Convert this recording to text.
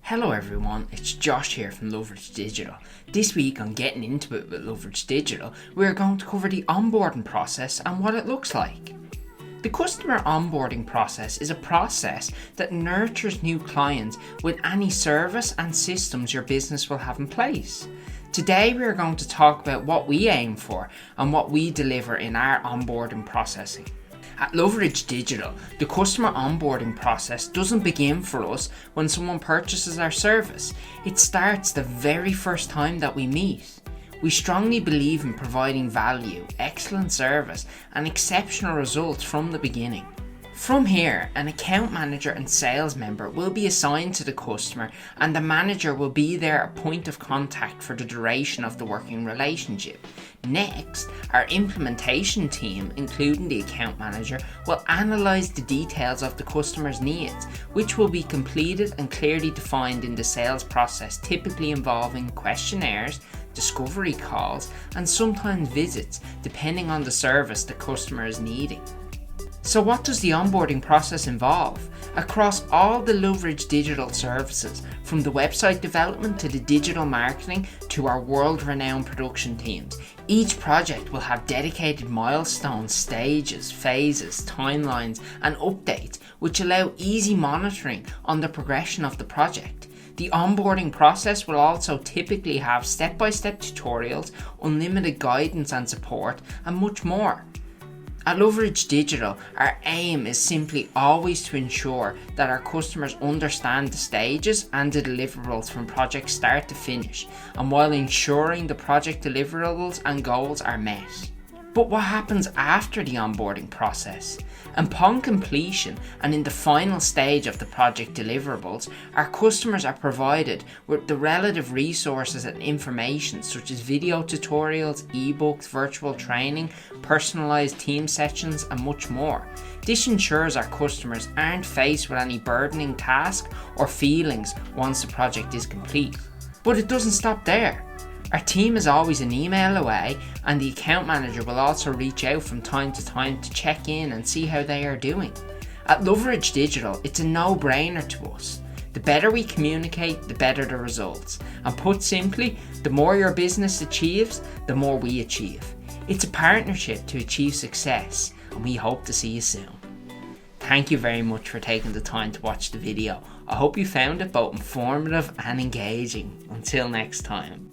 Hello everyone, it's Josh here from Loveridge Digital. This week on Getting Into It with Loveridge Digital, we're going to cover the onboarding process and what it looks like. The customer onboarding process is a process that nurtures new clients with any service and systems your business will have in place. Today we are going to talk about what we aim for and what we deliver in our onboarding processing. At Loveridge Digital, the customer onboarding process doesn't begin for us when someone purchases our service. It starts the very first time that we meet. We strongly believe in providing value, excellent service, and exceptional results from the beginning. From here, an account manager and sales member will be assigned to the customer, and the manager will be their point of contact for the duration of the working relationship. Next, our implementation team, including the account manager, will analyse the details of the customer's needs, which will be completed and clearly defined in the sales process, typically involving questionnaires, discovery calls, and sometimes visits, depending on the service the customer is needing. So what does the onboarding process involve? Across all the Loveridge Digital services, from the website development to the digital marketing to our world-renowned production teams, each project will have dedicated milestones, stages, phases, timelines, and updates which allow easy monitoring on the progression of the project. The onboarding process will also typically have step-by-step tutorials, unlimited guidance and support, and much more. At Loveridge Digital, our aim is simply always to ensure that our customers understand the stages and the deliverables from project start to finish, and while ensuring the project deliverables and goals are met. But what happens after the onboarding process? Upon completion and in the final stage of the project deliverables, our customers are provided with the relative resources and information such as video tutorials, ebooks, virtual training, personalised team sessions, and much more. This ensures our customers aren't faced with any burdening task or feelings once the project is complete. But it doesn't stop there. Our team is always an email away, and the account manager will also reach out from time to time to check in and see how they are doing. At Loveridge Digital, it's a no-brainer to us. The better we communicate, the better the results. And put simply, the more your business achieves, the more we achieve. It's a partnership to achieve success, and we hope to see you soon. Thank you very much for taking the time to watch the video. I hope you found it both informative and engaging. Until next time.